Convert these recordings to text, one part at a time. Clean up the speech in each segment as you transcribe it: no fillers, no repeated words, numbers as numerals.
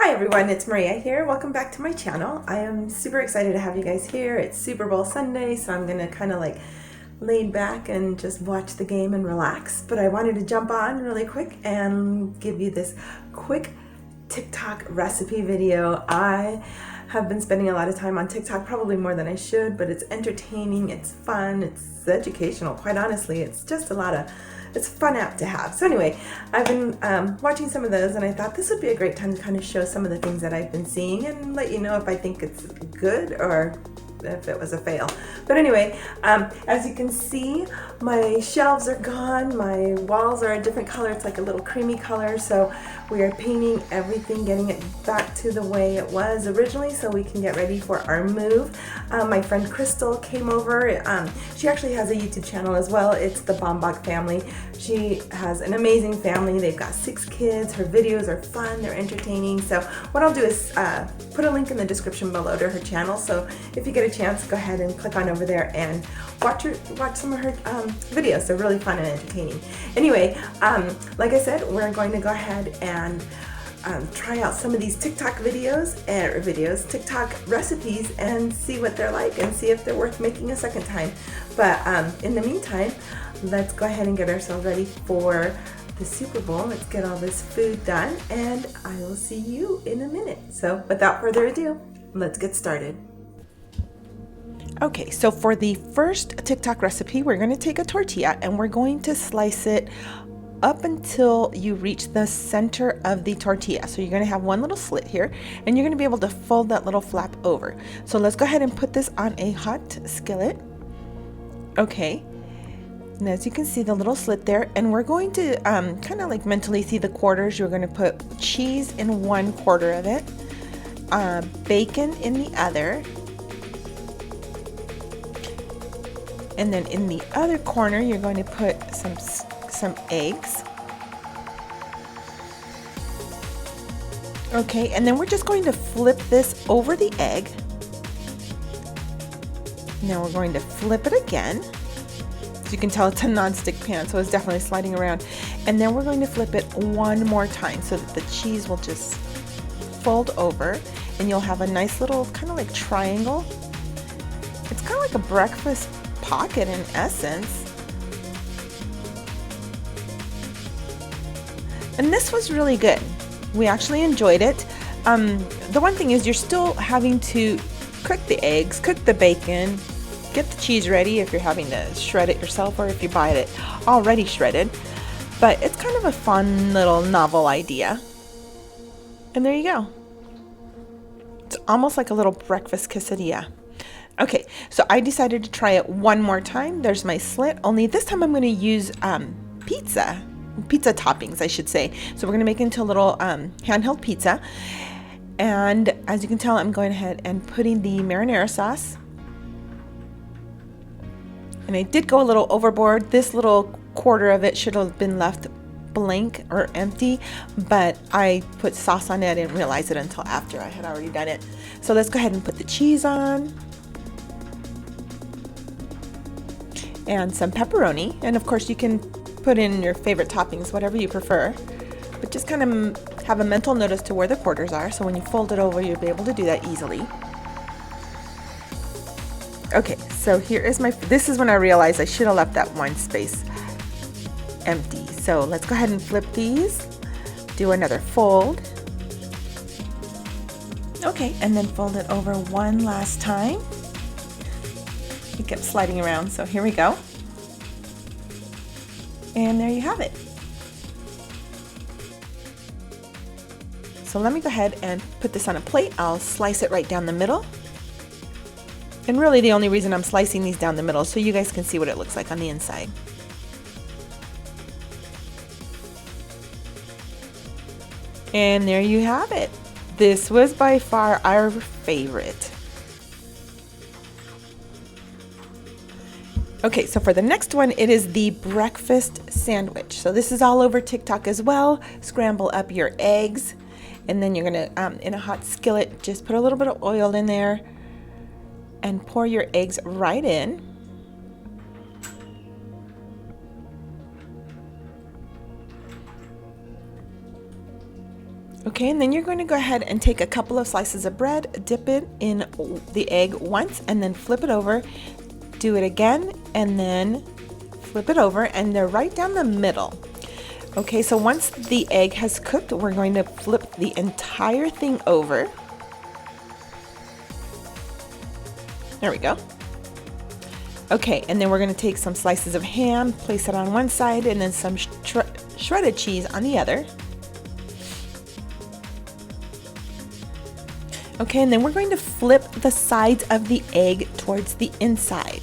Hi everyone, it's Maria here. Welcome back to my channel. I am super excited to have you guys here. It's Super Bowl Sunday, so I'm gonna kind of like lay back and just watch the game and relax. But I wanted to jump on really quick and give you this quick TikTok recipe video. I have been spending a lot of time on TikTok, probably more than I should, but it's entertaining, it's fun, it's educational. Quite honestly, it's just it's a fun app to have. So anyway, I've been watching some of those, and I thought this would be a great time to kind of show some of the things that I've been seeing and let you know if I think it's good or if it was a fail. But anyway, as you can see, my shelves are gone, my walls are a different color, it's like a little creamy color, so we are painting everything, getting it back to the way it was originally so we can get ready for our move. My friend Crystal came over. She actually has a YouTube channel as well. It's the Bombach family. She has an amazing family. They've got 6 kids. Her videos are fun, they're entertaining. So what I'll do is put a link in the description below to her channel, so if you get a chance, go ahead and click on over there and watch some of her videos. They're really fun and entertaining. Anyway, like I said, we're going to go ahead and try out some of these TikTok TikTok recipes, and see what they're like and see if they're worth making a second time. But in the meantime, let's go ahead and get ourselves ready for the Super Bowl. Let's get all this food done, and I will see you in a minute. So without further ado, let's get started. Okay, so for the first TikTok recipe, we're going to take a tortilla and we're going to slice it up until you reach the center of the tortilla. So you're going to have one little slit here, and you're going to be able to fold that little flap over. So let's go ahead and put this on a hot skillet. Okay, and as you can see, the little slit there, and we're going to kind of like mentally see the quarters. You're going to put cheese in one quarter of it, bacon in the other, and then in the other corner you're going to put some eggs. Okay, and then we're just going to flip this over the egg. Now we're going to flip it again. As you can tell, it's a non-stick pan, so it's definitely sliding around. And then we're going to flip it one more time so that the cheese will just fold over, and you'll have a nice little kind of like triangle. It's kind of like a breakfast pocket in essence. And this was really good. We actually enjoyed it. The one thing is you're still having to cook the eggs, cook the bacon, get the cheese ready if you're having to shred it yourself or if you buy it already shredded. But it's kind of a fun little novel idea. And there you go. It's almost like a little breakfast quesadilla. Okay, so I decided to try it one more time. There's my slit, only this time I'm going to use pizza toppings, I should say. So we're going to make it into a little handheld pizza. And as you can tell, I'm going ahead and putting the marinara sauce. And I did go a little overboard. This little quarter of it should have been left blank or empty, but I put sauce on it. I didn't realize it until after I had already done it. So let's go ahead and put the cheese on. And some pepperoni, and of course you can put in your favorite toppings, whatever you prefer, but just kind of have a mental notice to where the quarters are, so when you fold it over you'll be able to do that easily. Okay, so here is this is when I realized I should have left that one space empty. So let's go ahead and flip these, do another fold. Okay, and then fold it over one last time. It kept sliding around, so here we go. And there you have it. So let me go ahead and put this on a plate. I'll slice it right down the middle. And really the only reason I'm slicing these down the middle is so you guys can see what it looks like on the inside. And there you have it. This was by far our favorite. Okay, so for the next one, it is the breakfast sandwich. So this is all over TikTok as well. Scramble up your eggs, and then you're gonna, in a hot skillet, just put a little bit of oil in there and pour your eggs right in. Okay, and then you're going to go ahead and take a couple of slices of bread, dip it in the egg once, and then flip it over. Do it again, and then flip it over, and they're right down the middle. Okay, so once the egg has cooked, we're going to flip the entire thing over. There we go. Okay, and then we're going to take some slices of ham, place it on one side, and then some shredded cheese on the other. Okay, and then we're going to flip the sides of the egg towards the inside.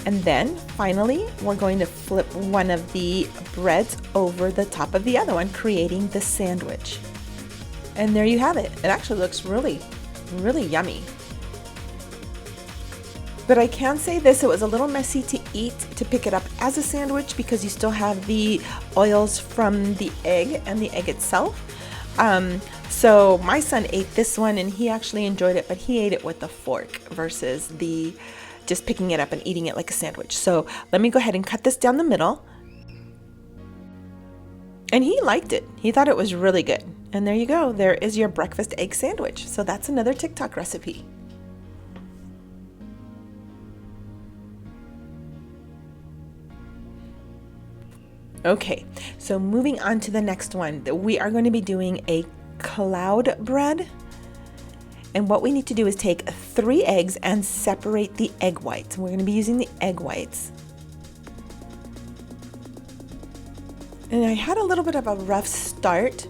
And then finally, we're going to flip one of the breads over the top of the other one, creating the sandwich. And there you have it. It actually looks really, really yummy. But I can say this, it was a little messy to eat, to pick it up as a sandwich, because you still have the oils from the egg and the egg itself. So my son ate this one and he actually enjoyed it, but he ate it with a fork versus the just picking it up and eating it like a sandwich. So let me go ahead and cut this down the middle. And he liked it. He thought it was really good. And there you go. There is your breakfast egg sandwich. So that's another TikTok recipe. Okay, so moving on to the next one, we are going to be doing a cloud bread. And what we need to do is take 3 eggs and separate the egg whites. We're going to be using the egg whites. And I had a little bit of a rough start,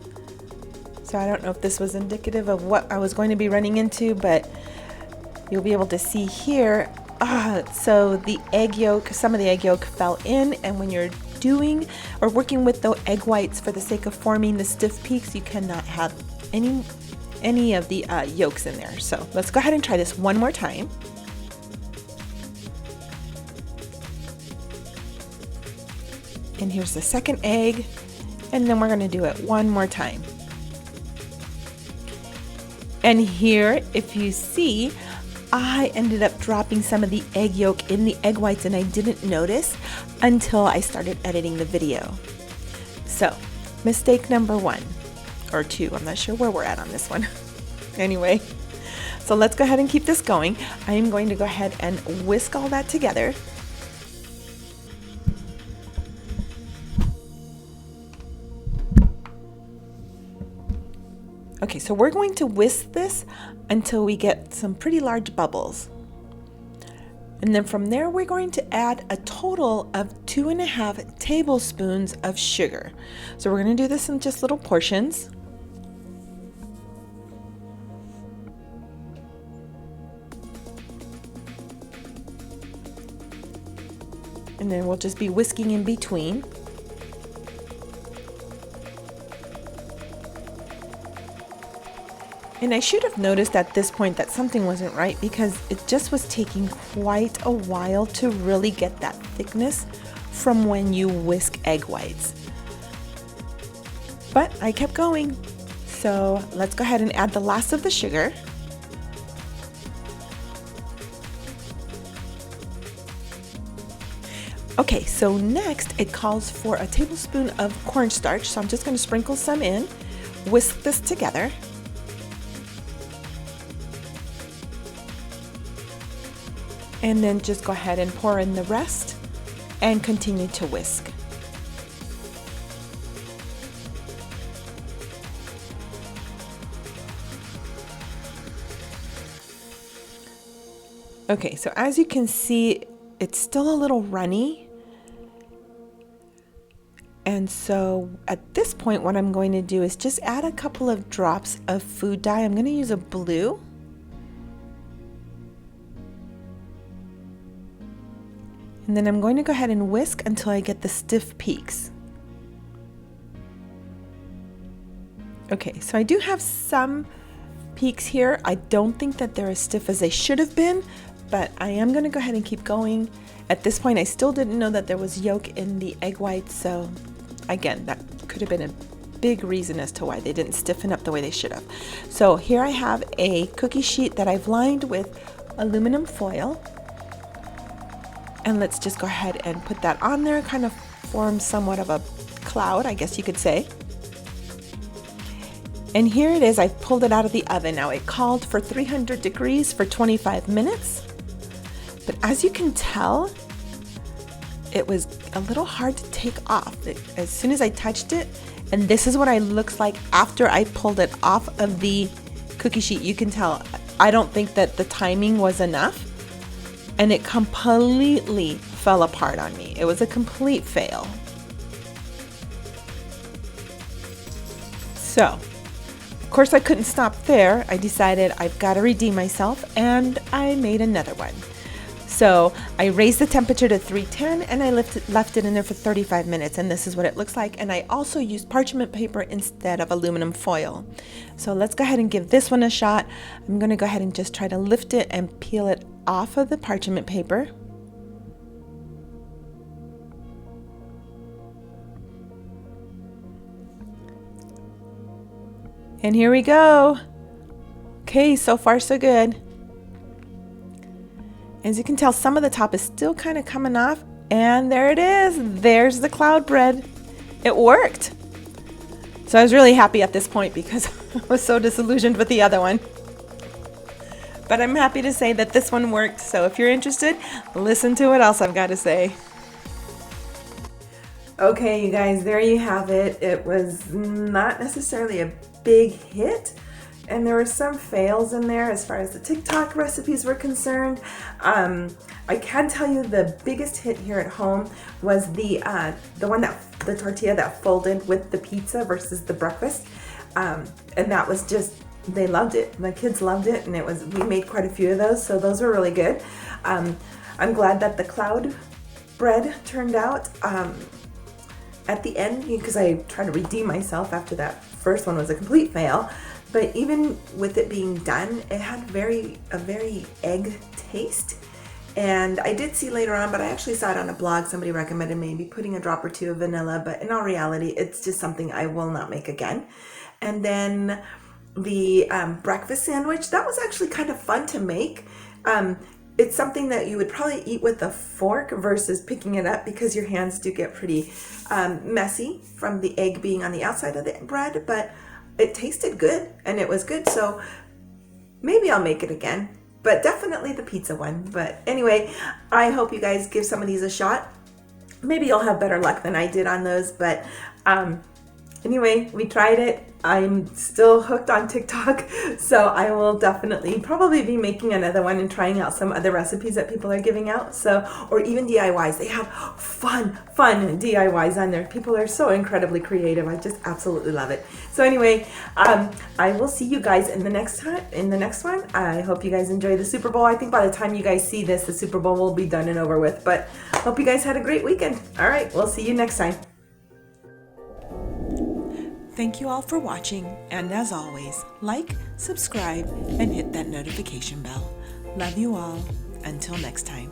so I don't know if this was indicative of what I was going to be running into, but you'll be able to see here. So the egg yolk, some of the egg yolk fell in, and when you're doing or working with the egg whites for the sake of forming the stiff peaks, you cannot have any of the yolks in there. So let's go ahead and try this one more time. And here's the second egg, and then we're going to do it one more time. And here, if you see, I ended up dropping some of the egg yolk in the egg whites, and I didn't notice until I started editing the video. So, mistake number 1 or 2, I'm not sure where we're at on this one. Anyway, so let's go ahead and keep this going. I am going to go ahead and whisk all that together. Okay, so we're going to whisk this until we get some pretty large bubbles. And then from there, we're going to add a total of 2.5 tablespoons of sugar. So we're going to do this in just little portions. And then we'll just be whisking in between. And I should have noticed at this point that something wasn't right, because it just was taking quite a while to really get that thickness from when you whisk egg whites. But I kept going. So let's go ahead and add the last of the sugar. Okay, so next it calls for a tablespoon of cornstarch. So I'm just going to sprinkle some in, whisk this together. And then just go ahead and pour in the rest and continue to whisk. Okay, so as you can see, it's still a little runny. And so at this point, what I'm going to do is just add a couple of drops of food dye. I'm going to use a blue. And then I'm going to go ahead and whisk until I get the stiff peaks. Okay, so I do have some peaks here. I don't think that they're as stiff as they should have been, but I am going to go ahead and keep going. At this point, I still didn't know that there was yolk in the egg whites, so again, that could have been a big reason as to why they didn't stiffen up the way they should have. So here I have a cookie sheet that I've lined with aluminum foil. And let's just go ahead and put that on there, kind of form somewhat of a cloud, I guess you could say. And here it is. I pulled it out of the oven. Now it called for 300 degrees for 25 minutes. But as you can tell, it was a little hard to take off. As soon as I touched it, and this is what it looks like after I pulled it off of the cookie sheet. You can tell, I don't think that the timing was enough, and it completely fell apart on me. It was a complete fail. So, of course I couldn't stop there. I decided I've got to redeem myself, and I made another one. So I raised the temperature to 310 and I left it in there for 35 minutes, and this is what it looks like. And I also used parchment paper instead of aluminum foil. So let's go ahead and give this one a shot. I'm going to go ahead and just try to lift it and peel it off of the parchment paper. And here we go. Okay, so far so good. As you can tell, some of the top is still kind of coming off, and there it is. There's the cloud bread. It worked. So I was really happy at this point because I was so disillusioned with the other one. But I'm happy to say that this one worked. So if you're interested, listen to what else I've got to say. Okay, you guys, there you have it. It was not necessarily a big hit, and there were some fails in there as far as the TikTok recipes were concerned. I can tell you the biggest hit here at home was the one the tortilla that folded with the pizza versus the breakfast, and that was just, they loved it. My kids loved it, and we made quite a few of those, so those were really good. I'm glad that the cloud bread turned out at the end, because I tried to redeem myself after that first one was a complete fail. But even with it being done, it had a very egg taste. And I did see later on, but I actually saw it on a blog, somebody recommended maybe putting a drop or two of vanilla, but in all reality, it's just something I will not make again. And then the breakfast sandwich, that was actually kind of fun to make. It's something that you would probably eat with a fork versus picking it up, because your hands do get pretty messy from the egg being on the outside of the bread, but it tasted good and it was good. So maybe I'll make it again, but definitely the pizza one. But anyway, I hope you guys give some of these a shot. Maybe you'll have better luck than I did on those, but anyway, we tried it. I'm still hooked on TikTok, so I will definitely probably be making another one and trying out some other recipes that people are giving out. So, or even DIYs. They have fun DIYs on there. People are so incredibly creative. I just absolutely love it. So anyway, I will see you guys in the next one. I hope you guys enjoy the Super Bowl. I think by the time you guys see this, the Super Bowl will be done and over with. But hope you guys had a great weekend. All right, we'll see you next time. Thank you all for watching, and as always, like, subscribe, and hit that notification bell. Love you all. Until next time.